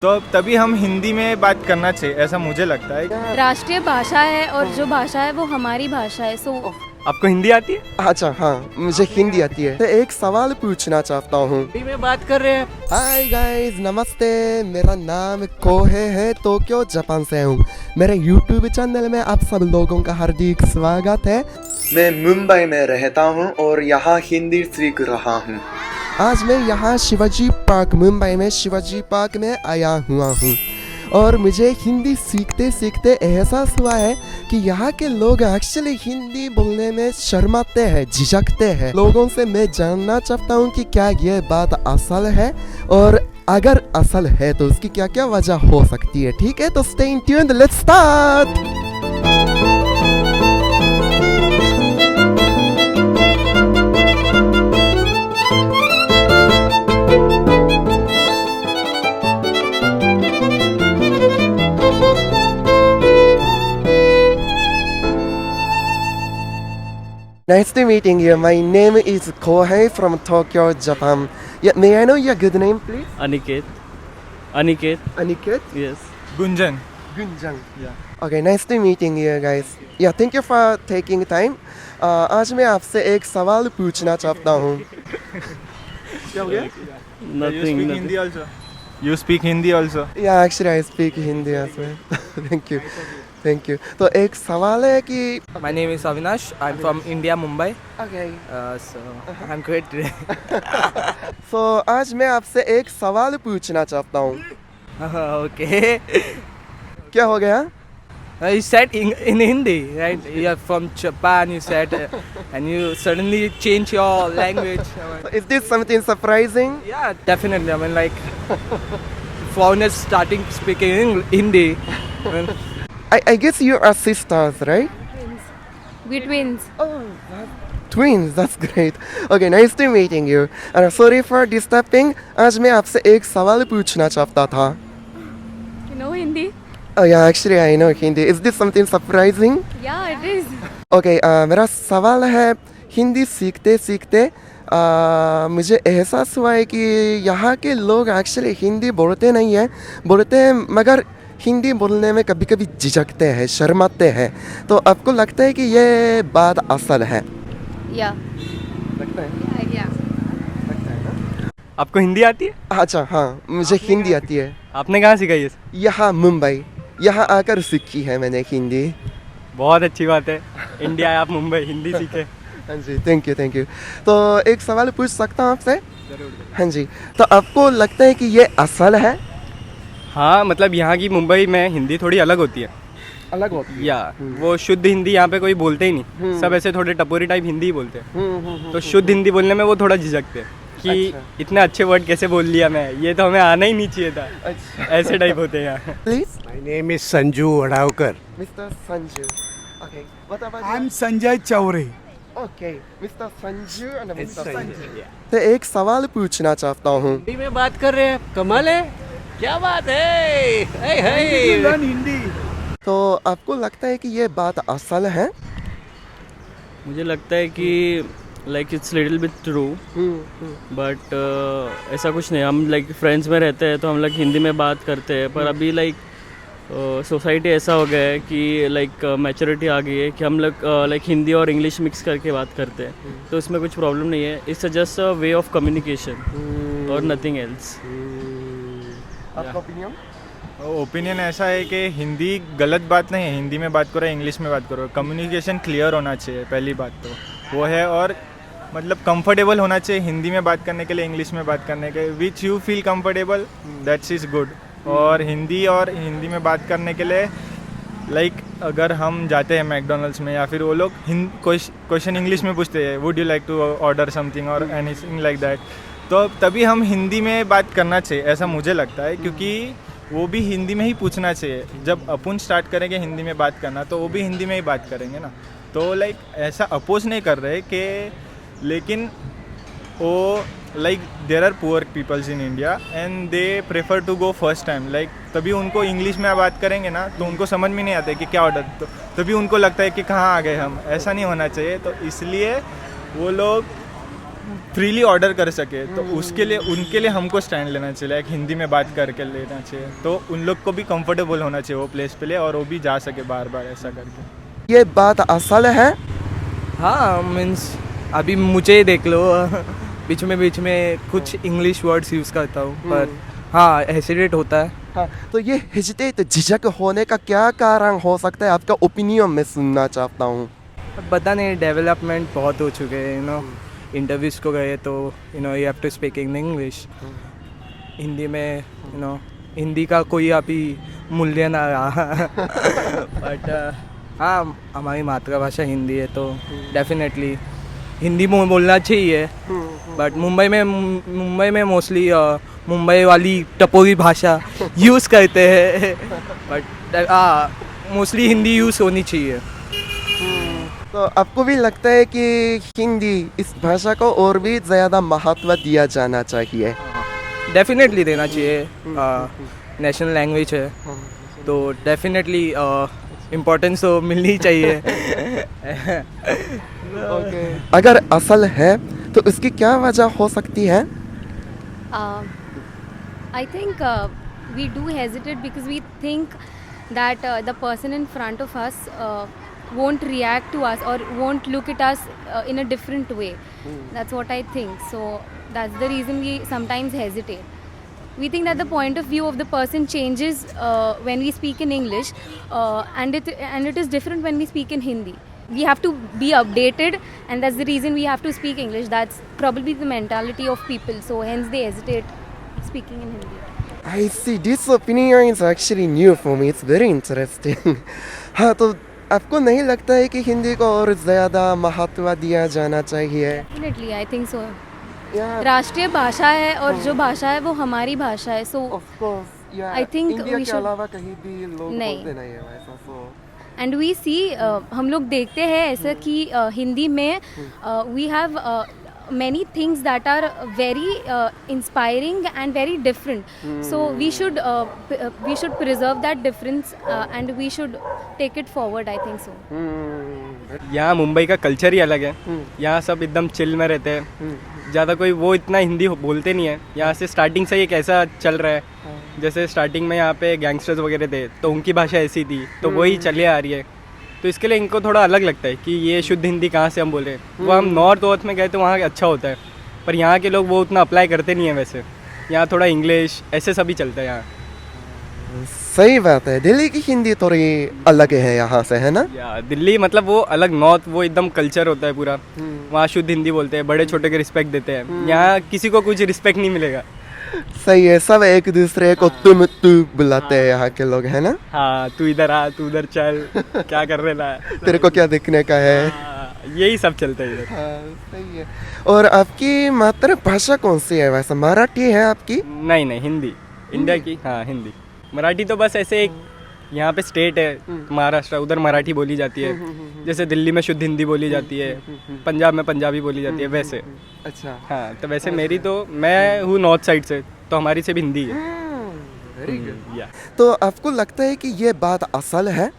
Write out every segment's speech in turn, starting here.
तो तभी हम हिंदी में बात करना चाहिए, ऐसा मुझे लगता है। राष्ट्रीय भाषा है और जो भाषा है वो हमारी भाषा है। सो आपको हिंदी आती है? अच्छा हाँ, मुझे हिंदी आती है। तो एक सवाल पूछना चाहता हूँ। हिंदी में बात कर रहे हैं। हाय गाइस, नमस्ते। मेरा नाम कोहे है, टोक्यो जापान से हूँ। मेरे यूट्यूब चैनल में आप सब लोगों का हार्दिक स्वागत है। मैं मुंबई में रहता हूँ और यहाँ हिंदी सीख रहा हूँ। आज मैं यहाँ शिवाजी पार्क, मुंबई में शिवाजी पार्क में आया हुआ हूँ और मुझे हिंदी सीखते सीखते एहसास हुआ है कि यहाँ के लोग एक्चुअली हिंदी बोलने में शर्माते हैं, झिझकते हैं। लोगों से मैं जानना चाहता हूँ कि क्या ये बात असल है और अगर असल है तो उसकी क्या क्या वजह हो सकती है। ठीक है, तो stay tuned, let's start. Nice to meeting you. My name is Kohei from Tokyo, Japan. Yeah, may I know your good name, please? Aniket. Aniket? Yes. Gunjan. Gunjang. Yeah. Okay, nice to meeting you guys. Yeah, thank you for taking time. आज मैं आपसे एक सवाल पूछना चाहता हूँ। क्या हो गया? Nothing. Hindi also. You speak Hindi also. Yeah, actually I speak Hindi as well. Thank you. तो एक सवाल है कि My name is Avinash. I'm from India, Mumbai. Okay. So I'm great today. So आज मैं आपसे एक सवाल पूछना चाहता हूँ। Okay. क्या हो गया? You said in Hindi, right? You're from Japan. You said, and you suddenly change your language. Is this something surprising? Yeah, definitely. I mean, like foreigners starting speaking Hindi. I mean, I guess you are sisters, right? we twins. Twins, that's great. Okay, nice to meeting you. And sorry for disturbing. आज मैं आपसे एक सवाल पूछना चाहता था. You know Hindi? Oh yeah, actually I know Hindi. Is this something surprising? Yeah, it is. Okay, मेरा सवाल है, हिंदी सीखते सीखते मुझे एहसास हुआ है कि यहाँ के लोग एक्चुअली हिंदी बोलते नहीं हैं, बोलते हैं मगर हिंदी बोलने में कभी कभी झिझकते हैं, शर्माते हैं। तो आपको लगता है कि ये बात असल है? Yeah. लगता है? Yeah. आपको हिंदी आती है? अच्छा हाँ, मुझे हिंदी आती है। आपने कहाँ सीखा ये? यहाँ मुंबई, यहाँ आकर सीखी है मैंने हिंदी। बहुत अच्छी बात है। इंडिया है, आप मुंबई, हिंदी सीखे। हाँ जी, थैंक यू। तो एक सवाल पूछ सकता हूँ आपसे? हाँ जी, तो आपको लगता है कि ये असल है? हाँ, मतलब यहाँ की मुंबई में हिंदी थोड़ी अलग होती है। अलग होती है? या वो शुद्ध हिंदी यहाँ पे कोई बोलते ही नहीं, सब ऐसे थोड़े टपोरी टाइप हिंदी ही बोलते हैं। तो शुद्ध हिंदी बोलने में वो थोड़ा झिझकते हैं कि अच्छा। इतने अच्छे वर्ड कैसे बोल लिया मैं, ये तो हमें आना ही नहीं चाहिए था। अच्छा। ऐसे टाइप होते हैं यहाँ। Please, My name is Sanju Adavkar. Mr. Sanju. Okay, what about you? I'm Sanjay Chowre. Okay, Mr. Sanju and It's Mr. Sanju. Sanju. तो एक सवाल पूछना चाहता हूँ। हिंदी में बात कर रहे हैं, कमाल है, क्या बात है। Learn Hindi. तो आपको लगता है कि ये बात असल है? मुझे लगता है कि like it's little bit true, but ऐसा कुछ नहीं। हम लाइक फ्रेंड्स में रहते हैं तो हम लोग हिंदी में बात करते हैं, पर अभी लाइक सोसाइटी ऐसा हो गया है कि लाइक मैच्योरिटी आ गई है कि हम लोग लाइक हिंदी और इंग्लिश मिक्स करके बात करते हैं, तो इसमें कुछ प्रॉब्लम नहीं है। It's just a way of communication और नथिंग एल्स। आपका ओपिनियन? ओपिनियन ऐसा है कि हिंदी गलत बात नहीं है, हिंदी में बात करो, इंग्लिश में बात करो, कम्युनिकेशन क्लियर होना चाहिए, पहली बात तो वो है। और मतलब कंफर्टेबल होना चाहिए हिंदी में बात करने के लिए, इंग्लिश में बात करने के, which you feel comfortable, that's is good. और हिंदी में बात करने के लिए लाइक अगर हम जाते हैं मैकडोनल्ड्स में या फिर वो लोग क्वेश्चन इंग्लिश में पूछते हैं, would you like to order something और एनीथिंग लाइक दैट, तो तभी हम हिंदी में बात करना चाहिए, ऐसा मुझे लगता है। क्योंकि वो भी हिंदी में ही पूछना चाहिए। जब अपन स्टार्ट करेंगे हिंदी में बात करना तो वो भी हिंदी में ही बात करेंगे ना। तो लाइक ऐसा अपोज नहीं कर रहे कि, लेकिन वो like there are poor peoples in India and they prefer to go first time, like तभी उनको इंग्लिश में बात करेंगे ना तो उनको समझ में नहीं आता है कि क्या ऑर्डर, तो तभी उनको लगता है कि कहाँ आ गए हम। ऐसा नहीं होना चाहिए। तो इसलिए वो लोग फ्रीली ऑर्डर कर सके, तो उसके लिए उनके लिए हमको स्टैंड लेना चाहिए, लाइक हिंदी में बात करके लेना चाहिए, तो उन लोग को भी कंफर्टेबल होना चाहिए वो प्लेस पे ले, और वो भी जा सके बार बार ऐसा करके। ये बात असल है। हाँ मीन्स अभी मुझे देख लो बीच में कुछ इंग्लिश वर्ड्स यूज़ करता हूँ, पर हाँ हेसिटेट होता है। हाँ, तो ये हेजिटेट झिझक होने का क्या कारण हो सकता है, आपका ओपिनियन मैं सुनना चाहता हूँ। पता नहीं, डेवलपमेंट बहुत हो चुके हैं, इंटरव्यूज़ को गए तो you have to speak in English. Hindi में हिंदी का कोई अभी मूल्य ना रहा बट हाँ हमारी मातृभाषा हिंदी है तो डेफिनेटली हिंदी बोलना चाहिए। बट मुंबई में मोस्टली मुंबई वाली टपोरी भाषा यूज़ करते हैं, बट मोस्टली हिंदी यूज़ होनी चाहिए। तो आपको भी लगता है कि हिंदी इस भाषा को और भी ज़्यादा महत्व दिया जाना चाहिए? डेफिनेटली देना चाहिए, नेशनल लैंग्वेज है तो डेफिनेटली इम्पोर्टेंस तो मिलनी चाहिए। अगर असल है तो उसकी क्या वजह हो सकती है? I think we do hesitate because we think that the person in front of us won't react to us or won't look at us in a different way. That's what I think. So that's the reason we sometimes hesitate. We think that the point of view of the person changes when we speak in English, and it is different when we speak in Hindi. We have to be updated, and that's the reason we have to speak English. That's probably the mentality of people. So hence they hesitate speaking in Hindi. I see. This opinion is actually new for me. It's very interesting. हाँ, तो आपको नहीं लगता है कि हिंदी को और ज़्यादा महत्व दिया जाना चाहिए? Definitely, I think so. Yeah, राष्ट्रीय भाषा है और जो भाषा है वो हमारी भाषा है. So of course. Yeah, I think India we के should- अलावा कहीं भी लोग नहीं। बोलते नहीं है वैसा। So and we see हम लोग देखते हैं ऐसा कि हिंदी में we have many things that are very inspiring and very different. So we should preserve that difference and we should take it forward. I think so. यहाँ मुंबई का कल्चर ही अलग है। यहाँ सब एकदम चिल में रहते हैं, ज़्यादा कोई वो इतना हिंदी बोलते नहीं है। यहाँ से स्टार्टिंग से ही कैसा चल रहा है, जैसे स्टार्टिंग में यहाँ पे गैंगस्टर्स वगैरह थे तो उनकी भाषा ऐसी थी तो वही चले आ रही है, तो इसके लिए इनको थोड़ा अलग लगता है कि ये शुद्ध हिंदी कहाँ से हम बोले। वो हम नॉर्थ में गए तो वहाँ अच्छा होता है, पर यहाँ के लोग वो उतना अप्लाई करते नहीं है। वैसे यहाँ थोड़ा इंग्लिश ऐसे सभी चलता है यहाँ। सही बात है, दिल्ली की हिंदी थोड़ी अलग है यहाँ से, है ना? या दिल्ली मतलब वो अलग, नॉर्थ वो एकदम कल्चर होता है पूरा, वहाँ शुद्ध हिंदी बोलते हैं, बड़े छोटे के रिस्पेक्ट देते हैं। यहाँ किसी को कुछ रिस्पेक्ट नहीं मिलेगा। सही है, सब एक दूसरे को तुम तू बुलाते हैं यहाँ के लोग, है ना? हाँ, तू इधर आ, तू उधर चल, क्या कर रहे ला, तेरे को क्या दिखने का है? यही सब चलता है इधर। हाँ, सही है। और आपकी मातृभाषा कौन सी है वैसे? मराठी है आपकी? नहीं, हिंदी, इंडिया की। हाँ, हिंदी। मराठी तो बस ऐसे एक यहाँ पे स्टेट है महाराष्ट्र, उधर मराठी बोली जाती है। जैसे दिल्ली में शुद्ध हिंदी बोली जाती है, पंजाब में पंजाबी बोली जाती है, वैसे। अच्छा। हाँ, तो वैसे मेरी तो, मैं हूँ नॉर्थ साइड से, तो हमारी से भी हिंदी है। Very good. या तो आपको लगता है कि ये बात असल है?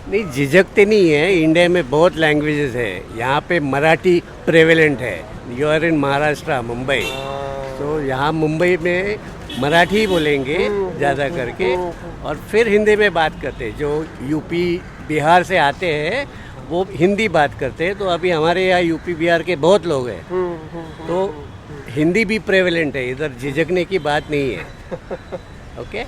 नहीं, झिझकते नहीं है। इंडिया में बहुत लैंग्वेजेस है, यहाँ पे मराठी प्रेवेलेंट है। You are in Maharashtra, Mumbai, तो यहाँ मुंबई में मराठी ही बोलेंगे ज़्यादा करके, और फिर हिंदी में बात करते हैं। जो यूपी बिहार से आते हैं वो हिंदी बात करते हैं, तो अभी हमारे यहाँ यूपी बिहार के बहुत लोग हैं, तो हिंदी भी प्रेवेलेंट है, इधर झिझकने की बात नहीं है। Okay.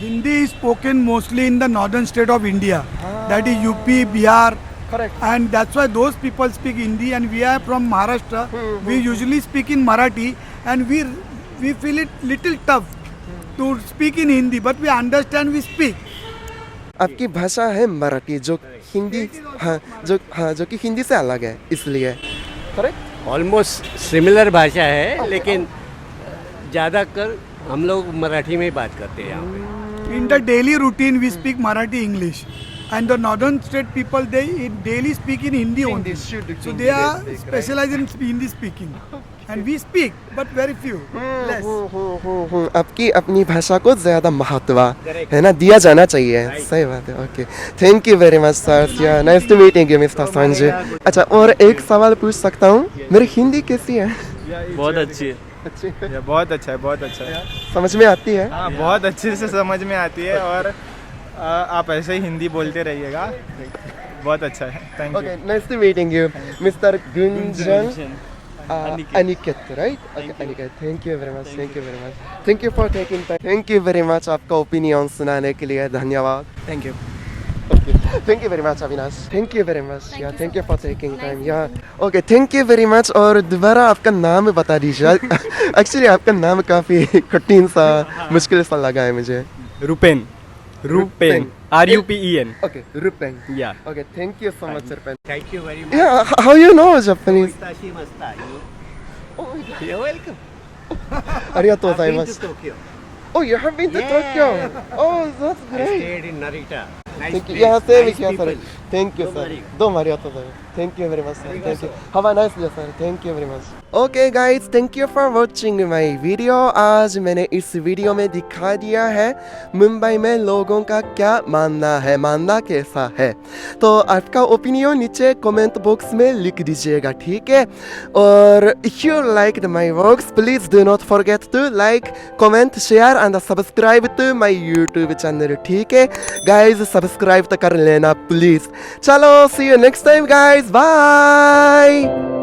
Hindi is spoken mostly in the northern state of India, that is UP, Bihar. Correct. And that's why those people speak Hindi, and we are from Maharashtra. We usually speak in Marathi, and we feel it little tough to speak in Hindi, but we understand, we speak. आपकी भाषा है मराठी, जो हिंदी, जो कि हिंदी से अलग है, इसलिए। करेक्ट। ऑलमोस्ट सिमिलर भाषा है, लेकिन ज़्यादातर हम लोग मराठी में ही बात करते हैं यहाँ पे। In the daily routine, we speak Marathi, English, and the northern state people they daily speak in Hindi only. So they are specialized in Hindi speaking, and we speak, but very few, less. आपकी अपनी भाषा को ज़्यादा महत्व, है ना, दिया जाना चाहिए। सही बात है। Okay, thank you very much sir, nice to meeting you mister Sanjay. अच्छा, और एक सवाल पूछ सकता हूँ? मेरी हिंदी कैसी है? बहुत अच्छी है। अच्छी है? ये बहुत अच्छा है, बहुत अच्छा है। समझ में आती है? हाँ, बहुत अच्छे से समझ में आती है और आप ऐसे ही हिंदी बोलते रहिएगा, बहुत अच्छा है। Thank Okay, you. nice to meeting you, Mr. Gunjan Aniket. Aniket, right? Okay, Aniket. Thank you very much. Thank you very much. Thank you for taking time. Thank you very much. आपका opinion सुनाने के लिए धन्यवाद. Thank you. Okay. Thank you very much, Avinash. Thank you very much. Thank Yeah, you thank so you for much. taking Nice time. meeting Yeah. Okay, thank you very much. और दोबारा आपका नाम बता दीजिए. Actually आपका नाम काफी कठिन सा, मुश्किल सा लगा है मुझे. Rupen. Rupen. RUPEN. Okay, Rupen. Yeah. Okay, thank you so much, Rupen. Thank you very much. Yeah, how you know Japanese? Masta. Oh my God. You're welcome. ありがとうござい Been ま to す。 Tokyo. Oh, you have been to Tokyo. Oh, that's I great. stayed in Narita. Nice Thank you. place. Yeah, same nice here, sir. people. Thank you, Don't sir. worry. どうもありがとうございます。Thank you very much, sir. Thank you. Have a nice day, sir. Thank you very much. Okay, guys, thank you for watching my video. आज मैंने इस video में दिखा दिया है मुंबई में लोगों का क्या मानना है, मानना कैसा है. तो आपका ओपिनियन नीचे कमेंट बॉक्स में लिख दीजिएगा, ठीक है? और if you liked my works, please do not forget to like, comment, share and subscribe to my YouTube channel, ठीक है? Guys, subscribe तो कर लेना please. चलो, see you next time, guys. Bye.